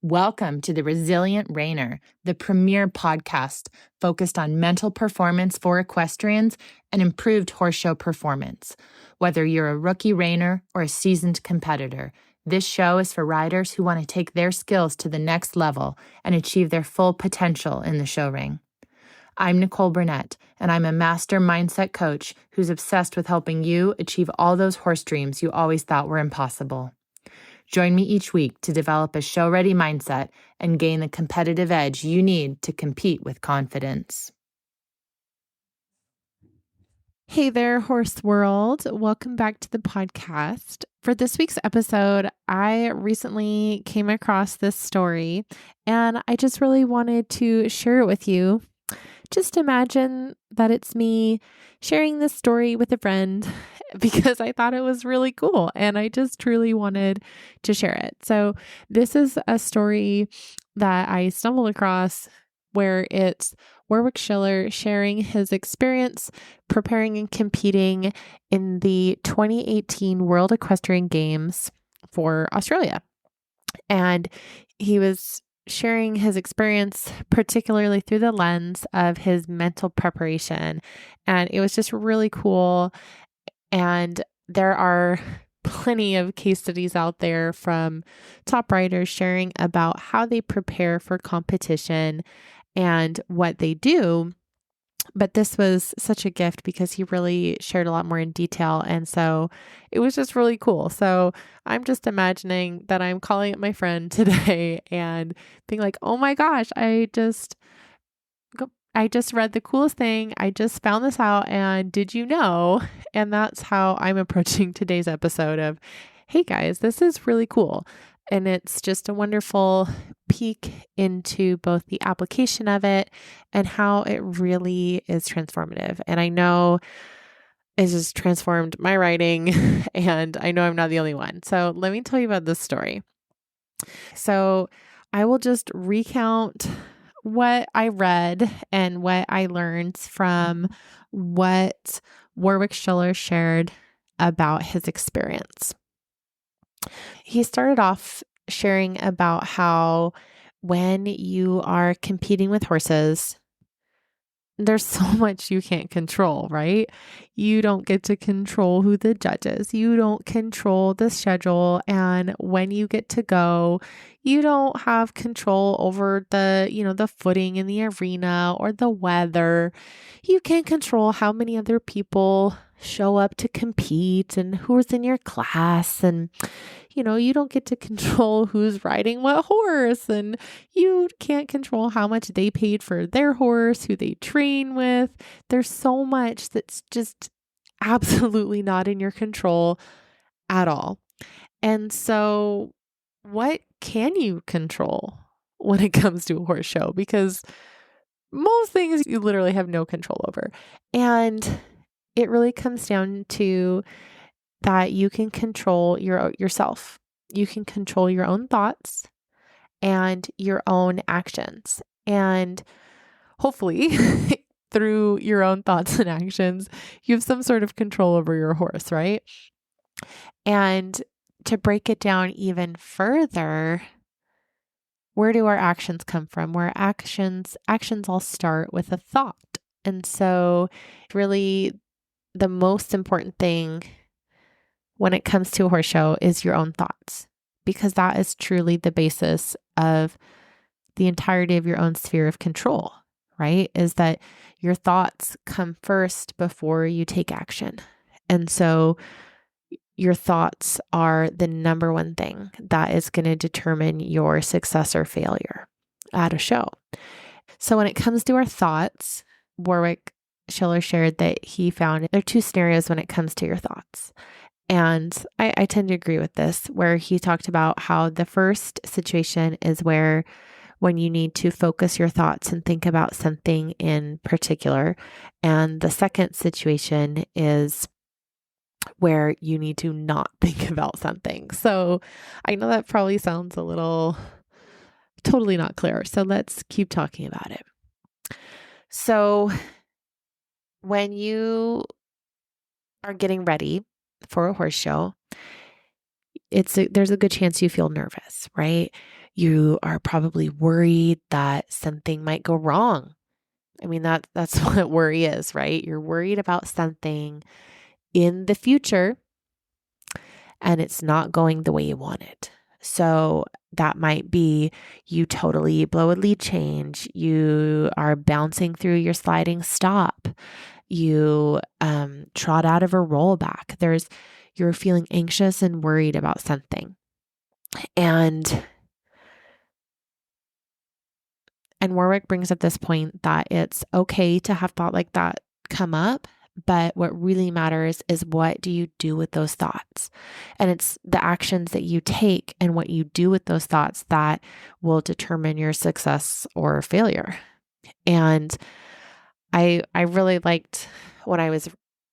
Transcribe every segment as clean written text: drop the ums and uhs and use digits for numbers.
Welcome to the Resilient Reiner, the premier podcast focused on mental performance for equestrians and improved horse show performance. Whether you're a rookie reiner or a seasoned competitor, this show is for riders who want to take their skills to the next level and achieve their full potential in the show ring. I'm Nicole Burnett, and I'm a master mindset coach who's obsessed with helping you achieve all those horse dreams you always thought were impossible. Join me each week to develop a show-ready mindset and gain the competitive edge you need to compete with confidence. Hey there, horse world. Welcome back to the podcast. For this week's episode, I recently came across this story and I just really wanted to share it with you. Just imagine that it's me sharing this story with a friend because I thought it was really cool and I just truly wanted to share it. So this is a story that I stumbled across where it's Warwick Schiller sharing his experience preparing and competing in the 2018 World Equestrian Games for Australia. And he was sharing his experience, particularly through the lens of his mental preparation. And it was just really cool. And there are plenty of case studies out there from top riders sharing about how they prepare for competition and what they do. But this was such a gift because he really shared a lot more in detail. And so it was just really cool. So I'm just imagining that I'm calling up my friend today and being like, oh my gosh, I just read the coolest thing. I just found this out. And did you know? And that's how I'm approaching today's episode of, hey guys, this is really cool. And it's just a wonderful peek into both the application of it and how it really is transformative. And I know it has transformed my riding, and I know I'm not the only one. So let me tell you about this story. So I will just recount what I read and what I learned from what Warwick Schiller shared about his experience. He started off sharing about how when you are competing with horses, there's so much you can't control, right? You don't get to control who the judge is. You don't control the schedule. And when you get to go, you don't have control over the footing in the arena or the weather. You can't control how many other people show up to compete and who's in your class. And, you don't get to control who's riding what horse, and you can't control how much they paid for their horse, who they train with. There's so much that's just absolutely not in your control at all. And so what can you control when it comes to a horse show? Because most things you literally have no control over. And it really comes down to that you can control yourself. You can control your own thoughts and your own actions. And hopefully through your own thoughts and actions, you have some sort of control over your horse, right? And to break it down even further, where do our actions come from? Where actions all start with a thought. And so really the most important thing when it comes to a horse show is your own thoughts, because that is truly the basis of the entirety of your own sphere of control, right? Is that your thoughts come first before you take action. And so your thoughts are the number one thing that is going to determine your success or failure at a show. So when it comes to our thoughts, Warwick Schiller shared that he found there are two scenarios when it comes to your thoughts. And I tend to agree with this, where he talked about how the first situation is where when you need to focus your thoughts and think about something in particular. And the second situation is where you need to not think about something. So I know that probably sounds a little totally not clear. So let's keep talking about it. So when you are getting ready for a horse show, there's a good chance you feel nervous, right? You are probably worried that something might go wrong. I mean, that's what worry is, right? You're worried about something in the future and it's not going the way you want it. So that might be you totally blow a lead change. You are bouncing through your sliding stop. You trot out of a rollback. You're feeling anxious and worried about something. And Warwick brings up this point that it's okay to have thought like that come up, but what really matters is what do you do with those thoughts? And it's the actions that you take and what you do with those thoughts that will determine your success or failure. And I really liked when I was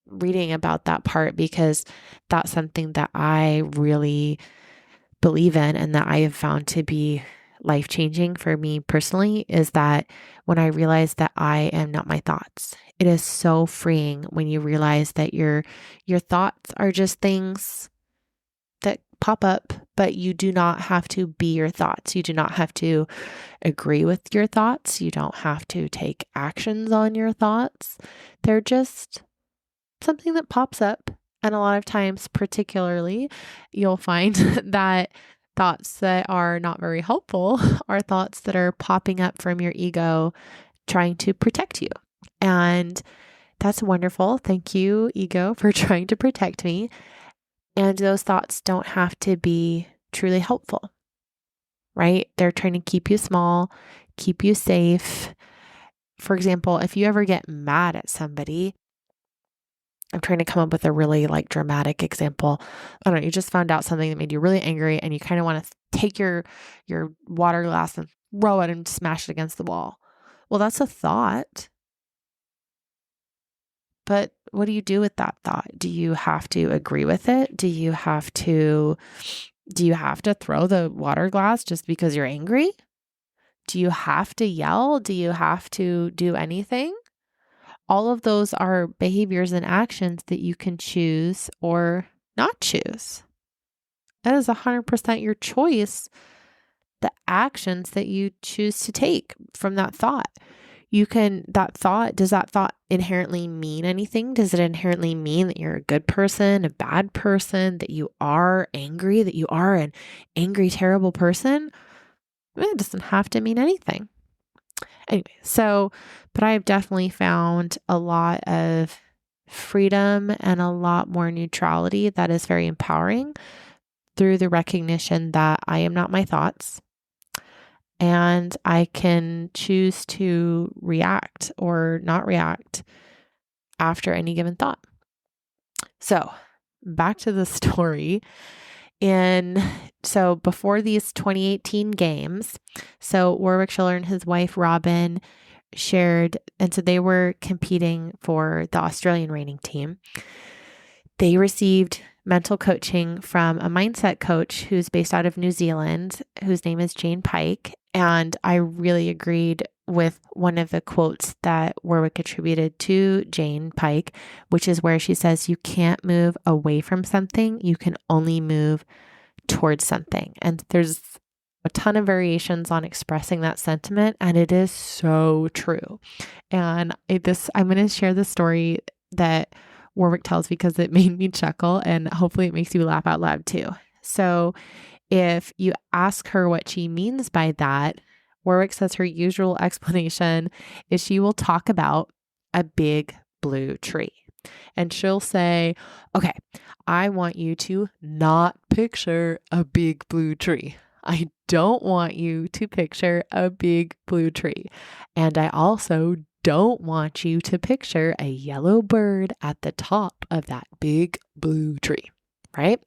reading about that part, because that's something that I really believe in and that I have found to be life-changing for me personally, is that when I realize that I am not my thoughts. It is so freeing when you realize that your thoughts are just things that pop up, but you do not have to be your thoughts. You do not have to agree with your thoughts. You don't have to take actions on your thoughts. They're just something that pops up. And a lot of times, particularly, you'll find that thoughts that are not very helpful are thoughts that are popping up from your ego trying to protect you. And that's wonderful. Thank you, ego, for trying to protect me. And those thoughts don't have to be truly helpful, right? They're trying to keep you small, keep you safe. For example, if you ever get mad at somebody, I'm trying to come up with a really dramatic example. I don't know, you just found out something that made you really angry and you kind of want to take your water glass and throw it and smash it against the wall. Well, that's a thought. But what do you do with that thought? Do you have to agree with it? Do you have to throw the water glass just because you're angry? Do you have to yell? Do you have to do anything? All of those are behaviors and actions that you can choose or not choose. That is 100% your choice, the actions that you choose to take from that thought. Does that thought inherently mean anything? Does it inherently mean that you're a good person, a bad person, that you are angry, that you are an angry, terrible person? It doesn't have to mean anything. Anyway, but I have definitely found a lot of freedom and a lot more neutrality that is very empowering through the recognition that I am not my thoughts and I can choose to react or not react after any given thought. So back to the story. So before these 2018 games, so Warwick Schiller and his wife, Robin, shared, and so they were competing for the Australian reining team. They received mental coaching from a mindset coach who's based out of New Zealand, whose name is Jane Pike. And I really agreed with one of the quotes that Warwick attributed to Jane Pike, which is where she says, you can't move away from something, you can only move towards something. And there's a ton of variations on expressing that sentiment, and it is so true. And I'm going to share the story that Warwick tells because it made me chuckle, and hopefully it makes you laugh out loud too. So if you ask her what she means by that, Warwick says her usual explanation is she will talk about a big blue tree. And she'll say, okay, I want you to not picture a big blue tree. I don't want you to picture a big blue tree. And I also don't want you to picture a yellow bird at the top of that big blue tree, right?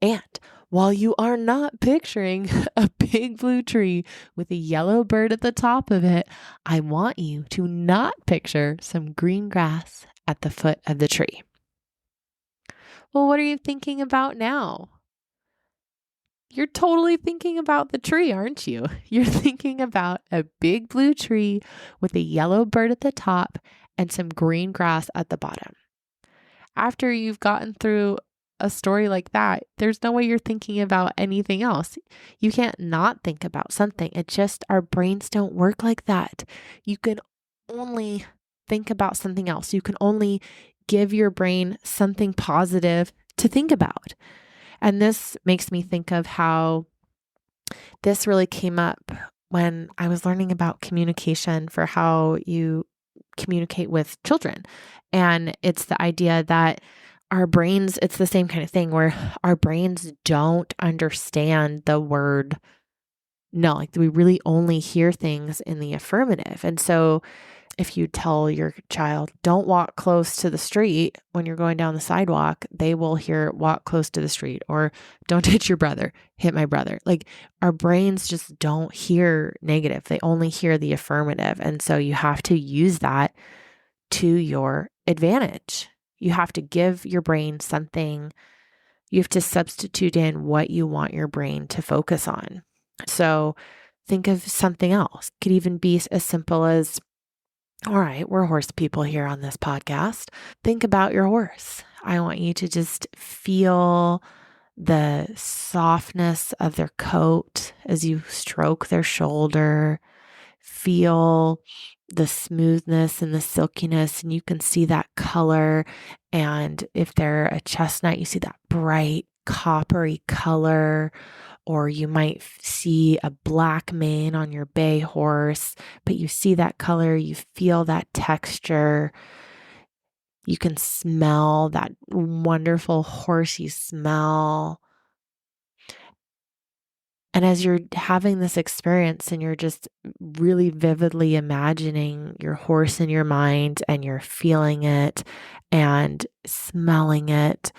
And while you are not picturing a big blue tree with a yellow bird at the top of it, I want you to not picture some green grass at the foot of the tree. Well, what are you thinking about now? You're totally thinking about the tree, aren't you? You're thinking about a big blue tree with a yellow bird at the top and some green grass at the bottom. After you've gotten through a story like that, there's no way you're thinking about anything else. You can't not think about something. It's just our brains don't work like that. You can only think about something else. You can only give your brain something positive to think about. And this makes me think of how this really came up when I was learning about communication for how you communicate with children. And it's the idea that our brains, it's the same kind of thing where our brains don't understand the word no. Like we really only hear things in the affirmative. And so if you tell your child, don't walk close to the street when you're going down the sidewalk, they will hear walk close to the street, or don't hit your brother, hit my brother. Like our brains just don't hear negative. They only hear the affirmative. And so you have to use that to your advantage. You have to give your brain something. You have to substitute in what you want your brain to focus on. So think of something else. It could even be as simple as, all right, we're horse people here on this podcast. Think about your horse. I want you to just feel the softness of their coat as you stroke their shoulder. Feel the smoothness and the silkiness, and you can see that color. And if they're a chestnut, you see that bright coppery color. Or you might see a black mane on your bay horse, but you see that color, you feel that texture. You can smell that wonderful horsey smell. And as you're having this experience and you're just really vividly imagining your horse in your mind and you're feeling it and smelling it,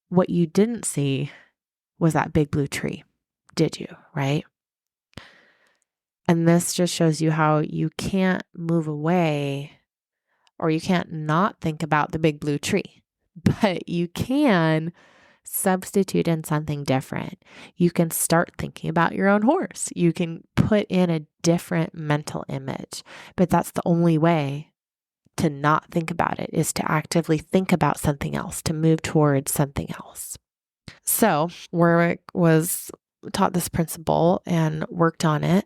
what you didn't see was that big blue tree, did you? Right? And this just shows you how you can't move away or you can't not think about the big blue tree, but you can substitute in something different. You can start thinking about your own horse. You can put in a different mental image, but that's the only way to not think about it, is to actively think about something else, to move towards something else. So Warwick was taught this principle and worked on it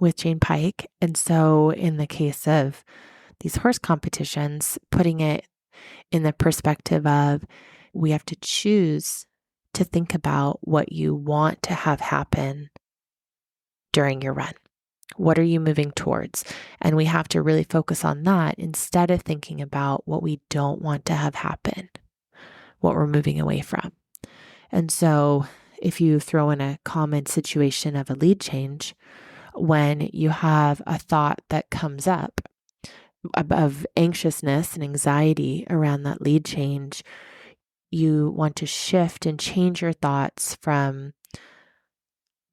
with Jane Pike. And so in the case of these horse competitions, putting it in the perspective of we have to choose to think about what you want to have happen during your run. What are you moving towards? And we have to really focus on that instead of thinking about what we don't want to have happen, what we're moving away from. And so if you throw in a common situation of a lead change, when you have a thought that comes up of anxiousness and anxiety around that lead change, you want to shift and change your thoughts from,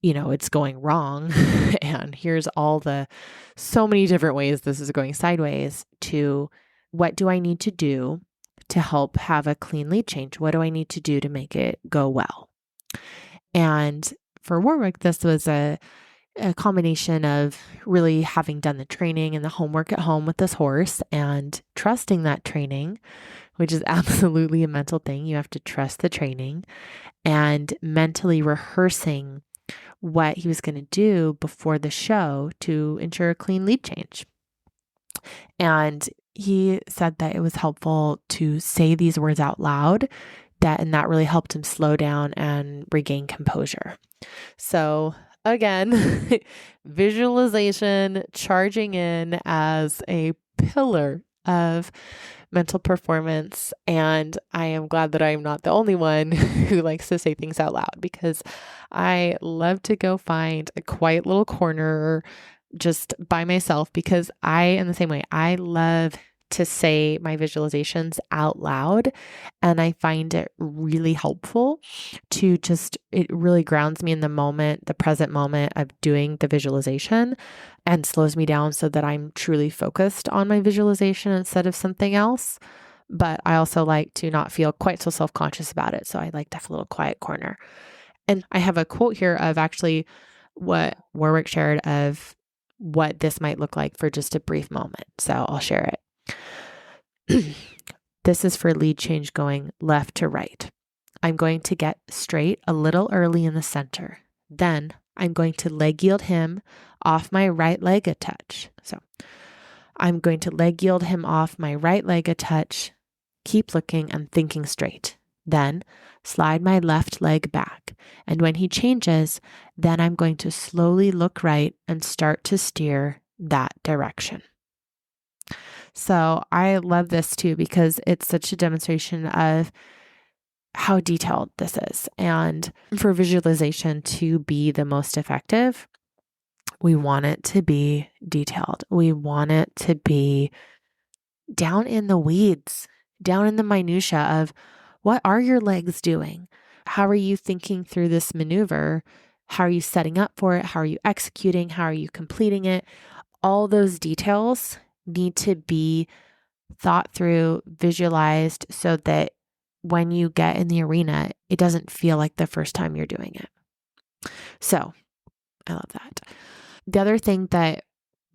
it's going wrong and here's so many different ways this is going sideways, to what do I need to do to help have a clean lead change? What do I need to do to make it go well? And for Warwick, this was a combination of really having done the training and the homework at home with this horse and trusting that training, which is absolutely a mental thing. You have to trust the training, and mentally rehearsing what he was going to do before the show to ensure a clean lead change. And he said that it was helpful to say these words out loud, and that really helped him slow down and regain composure. So again, visualization charging in as a pillar of mental performance. And I am glad that I am not the only one who likes to say things out loud, because I love to go find a quiet little corner just by myself, because I am the same way. I love to say my visualizations out loud, and I find it really helpful to it really grounds me in the moment, the present moment of doing the visualization, and slows me down so that I'm truly focused on my visualization instead of something else. But I also like to not feel quite so self-conscious about it. So I like to have a little quiet corner. And I have a quote here of actually what Warwick shared of what this might look like for just a brief moment. So I'll share it. This is for lead change going left to right. I'm going to get straight a little early in the center. Then I'm going to leg yield him off my right leg a touch. So I'm going to leg yield him off my right leg a touch, keep looking and thinking straight. Then slide my left leg back. And when he changes, then I'm going to slowly look right and start to steer that direction. So I love this too, because it's such a demonstration of how detailed this is. And for visualization to be the most effective, we want it to be detailed. We want it to be down in the weeds, down in the minutia of what are your legs doing? How are you thinking through this maneuver? How are you setting up for it? How are you executing? How are you completing it? All those details need to be thought through, visualized, so that when you get in the arena, it doesn't feel like the first time you're doing it. So I love that. The other thing that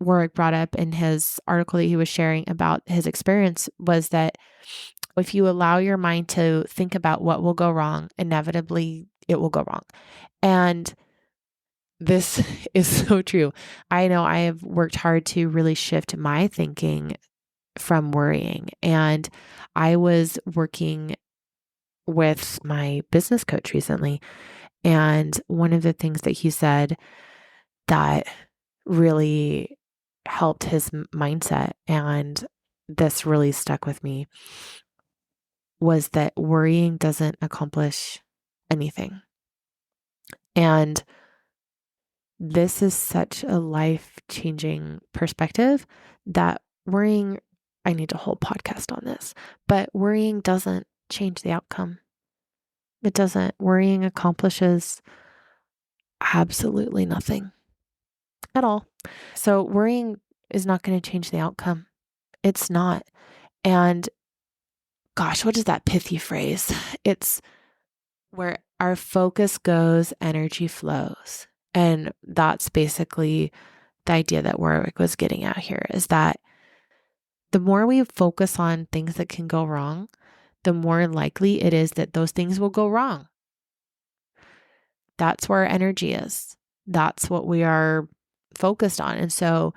Warwick brought up in his article that he was sharing about his experience was that if you allow your mind to think about what will go wrong, inevitably it will go wrong. And this is so true. I know I have worked hard to really shift my thinking from worrying. And I was working with my business coach recently. And one of the things that he said that really helped his mindset, and this really stuck with me, was that worrying doesn't accomplish anything. And this is such a life-changing perspective that worrying, I need a whole podcast on this, but worrying doesn't change the outcome. It doesn't. Worrying accomplishes absolutely nothing at all. So worrying is not going to change the outcome. It's not. And gosh, what is that pithy phrase? It's where our focus goes, energy flows. And that's basically the idea that Warwick was getting at here, is that the more we focus on things that can go wrong, the more likely it is that those things will go wrong. That's where our energy is. That's what we are focused on. And so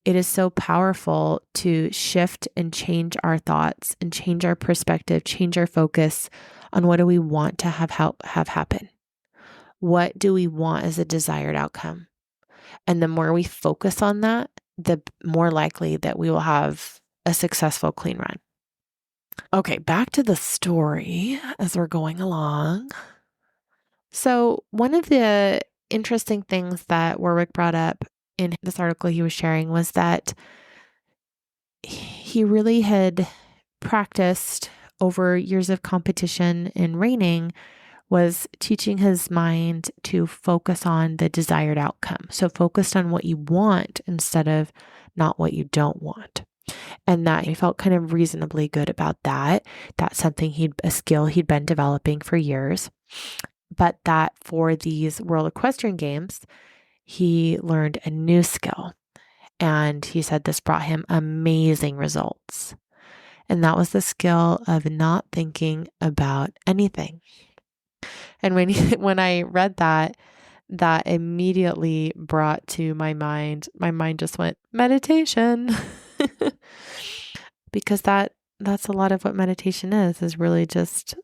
it is so powerful to shift and change our thoughts and change our perspective, change our focus on what do we want to have happen. What do we want as a desired outcome? And the more we focus on that, the more likely that we will have a successful clean run. Okay, back to the story as we're going along. So one of the interesting things that Warwick brought up in this article he was sharing was that he really had practiced over years of competition in reining, was teaching his mind to focus on the desired outcome. So focused on what you want instead of not what you don't want. And that he felt kind of reasonably good about that. That's something a skill he'd been developing for years. But that for these World Equestrian Games, he learned a new skill. And he said this brought him amazing results. And that was the skill of not thinking about anything. And when I read that, that immediately brought to my mind just went, meditation. Because that's a lot of what meditation is really just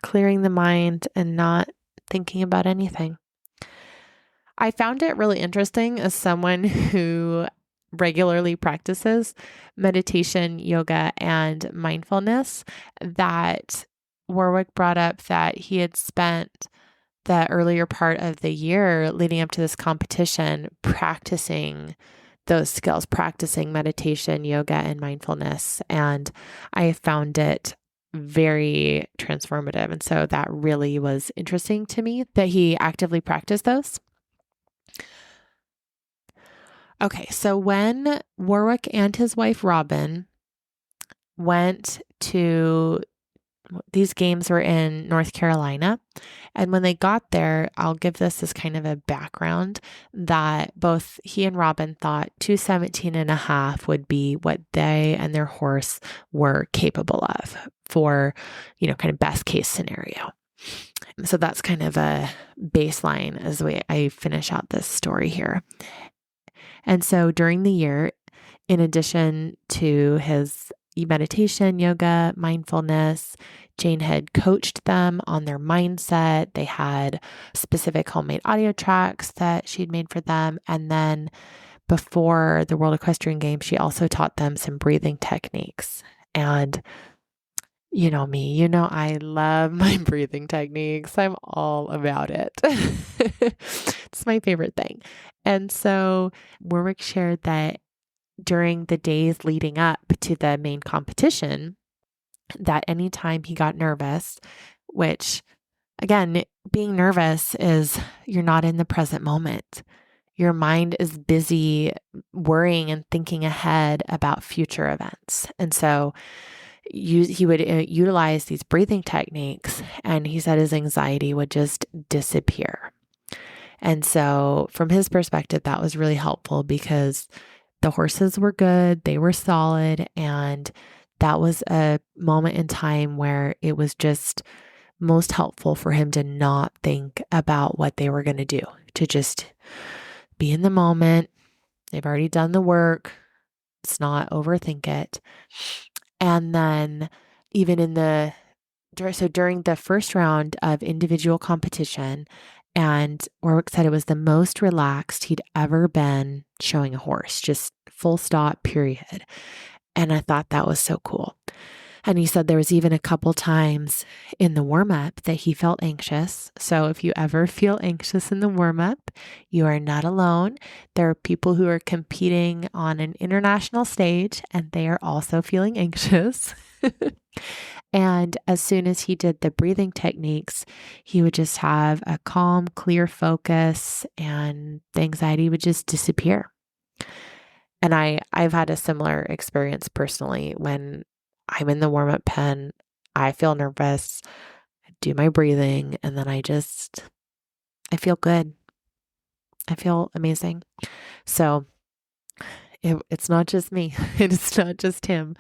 clearing the mind and not thinking about anything. I found it really interesting as someone who regularly practices meditation, yoga, and mindfulness, that Warwick brought up that he had spent the earlier part of the year leading up to this competition practicing those skills, practicing meditation, yoga, and mindfulness. And I found it very transformative. And so that really was interesting to me that he actively practiced those. Okay, so when Warwick and his wife Robin went to these games were in North Carolina. And when they got there, I'll give this as kind of a background that both he and Robin thought 217.5 would be what they and their horse were capable of for, kind of best case scenario. So that's kind of a baseline as I finish out this story here. And so during the year, in addition to his meditation, yoga, mindfulness, Jane had coached them on their mindset. They had specific homemade audio tracks that she'd made for them. And then before the World Equestrian Games, she also taught them some breathing techniques. And you know me, I love my breathing techniques. I'm all about it. It's my favorite thing. And so Warwick shared that during the days leading up to the main competition, that anytime he got nervous, which again, being nervous is you're not in the present moment. Your mind is busy worrying and thinking ahead about future events. And so he would utilize these breathing techniques, and he said his anxiety would just disappear. And so from his perspective, that was really helpful because the horses were good, they were solid, and that was a moment in time where it was just most helpful for him to not think about what they were going to do, to just be in the moment. They've already done the work. Let's not overthink it. And then even during the first round of individual competition, and Warwick said it was the most relaxed he'd ever been showing a horse, just full stop, period. And I thought that was so cool. And he said there was even a couple times in the warm-up that he felt anxious. So if you ever feel anxious in the warm-up, you are not alone. There are people who are competing on an international stage and they are also feeling anxious. And as soon as he did the breathing techniques, he would just have a calm, clear focus and the anxiety would just disappear. And I've had a similar experience personally. When I'm in the warm-up pen, I feel nervous, I do my breathing, and then I feel good. I feel amazing. So it's not just me. It's not just him.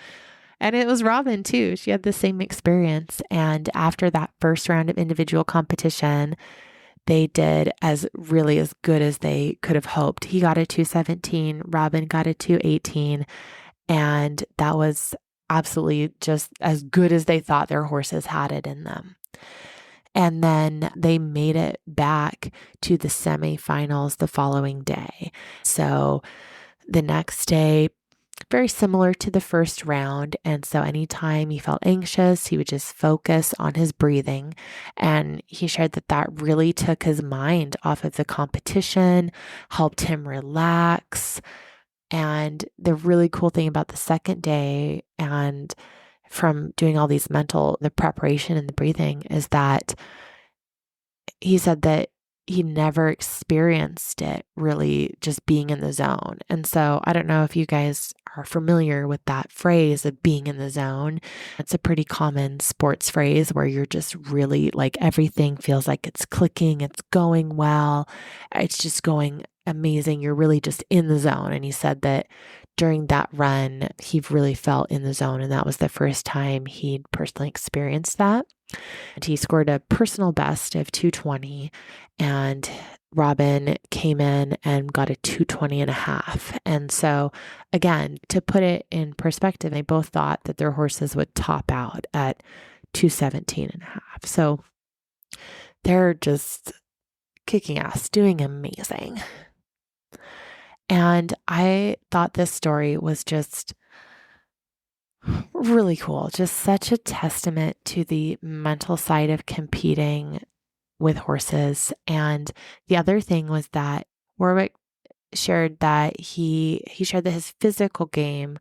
And it was Robin too. She had the same experience. And after that first round of individual competition, they did as good as they could have hoped. He got a 217, Robin got a 218, and that was absolutely just as good as they thought their horses had it in them. And then they made it back to the semifinals the following day. So the next day, very similar to the first round. And so anytime he felt anxious, he would just focus on his breathing. And he shared that really took his mind off of the competition, helped him relax. And the really cool thing about the second day and from doing all these the preparation and the breathing is that he said that he never experienced it really just being in the zone. And so I don't know if you guys are familiar with that phrase of being in the zone. It's a pretty common sports phrase where you're just really like everything feels like it's clicking, it's going well, it's just going amazing. You're really just in the zone. And he said that during that run, he really felt in the zone. And that was the first time he'd personally experienced that. And he scored a personal best of 220. And Robin came in and got a 220.5. And so again, to put it in perspective, they both thought that their horses would top out at 217.5. So they're just kicking ass, doing amazing. And I thought this story was just really cool. Just such a testament to the mental side of competing with horses. And the other thing was that Warwick shared that he shared that his physical game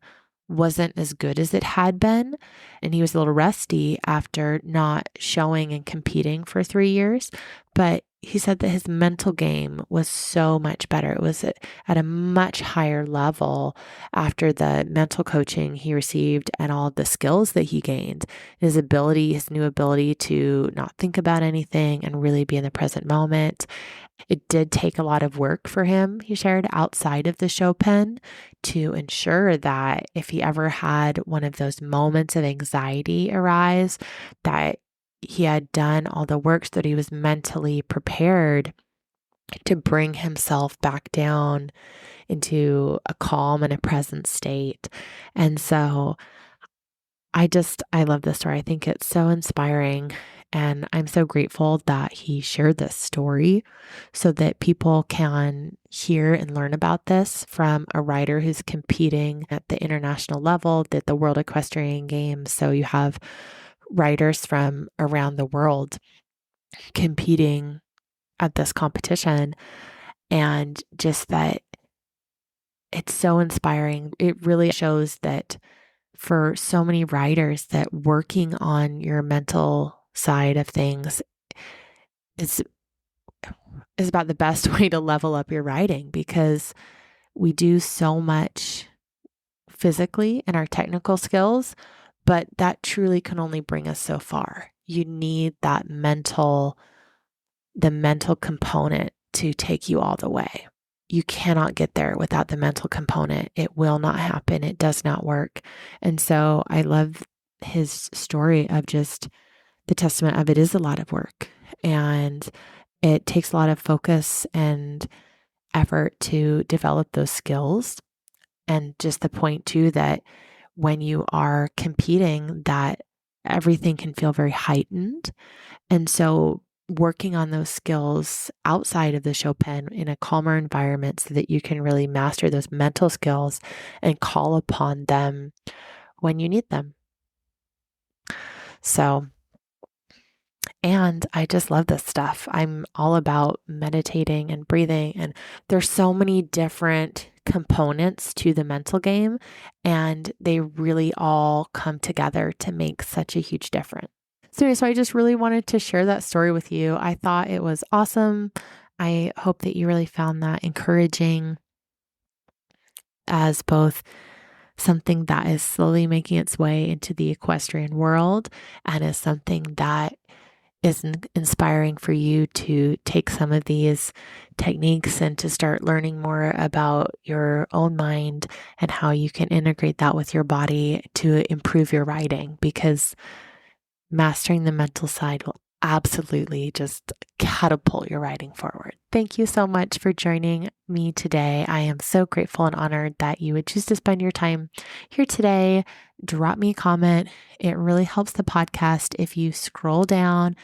wasn't as good as it had been. And he was a little rusty after not showing and competing for 3 years. But he said that his mental game was so much better. It was at a much higher level after the mental coaching he received and all the skills that he gained. His new ability to not think about anything and really be in the present moment. It did take a lot of work for him, he shared, outside of the show pen to ensure that if he ever had one of those moments of anxiety arise, that he had done all the work so that he was mentally prepared to bring himself back down into a calm and a present state. And so I love this story. I think it's so inspiring. And I'm so grateful that he shared this story so that people can hear and learn about this from a rider who's competing at the international level, at the World Equestrian Games. So you have riders from around the world competing at this competition, and just that it's so inspiring. It really shows that for so many riders that working on your mental side of things is about the best way to level up your riding, because we do so much physically in our technical skills, but that truly can only bring us so far. You need the mental component to take you all the way. You cannot get there without the mental component. It will not happen. It does not work. And so I love his story of just the testament of it is a lot of work, and it takes a lot of focus and effort to develop those skills. And just the point too, that when you are competing, that everything can feel very heightened. And so working on those skills outside of the show pen in a calmer environment so that you can really master those mental skills and call upon them when you need them. So, and I just love this stuff. I'm all about meditating and breathing, and there's so many different components to the mental game, and they really all come together to make such a huge difference. So I just really wanted to share that story with you. I thought it was awesome. I hope that you really found that encouraging as both something that is slowly making its way into the equestrian world and as something that is inspiring for you to take some of these techniques and to start learning more about your own mind and how you can integrate that with your body to improve your riding, because mastering the mental side will absolutely just catapult your riding forward. Thank you so much for joining me today. I am so grateful and honored that you would choose to spend your time here today. Drop me a comment. It really helps the podcast if you scroll down,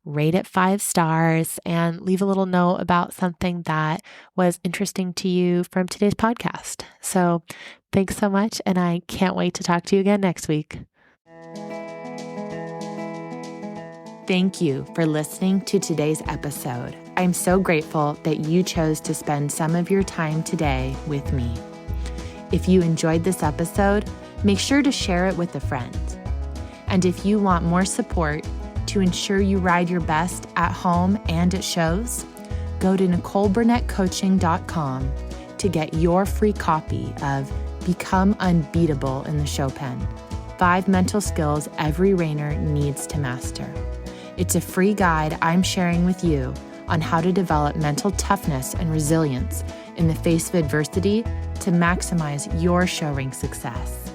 rate it 5 stars, and leave a little note about something that was interesting to you from today's podcast. So thanks so much, and I can't wait to talk to you again next week. Thank you for listening to today's episode. I'm so grateful that you chose to spend some of your time today with me. If you enjoyed this episode, make sure to share it with a friend. And if you want more support to ensure you ride your best at home and at shows, go to NicoleBurnettCoaching.com to get your free copy of Become Unbeatable in the Show Pen: 5 mental skills every reiner needs to master. It's a free guide I'm sharing with you on how to develop mental toughness and resilience in the face of adversity to maximize your show ring success.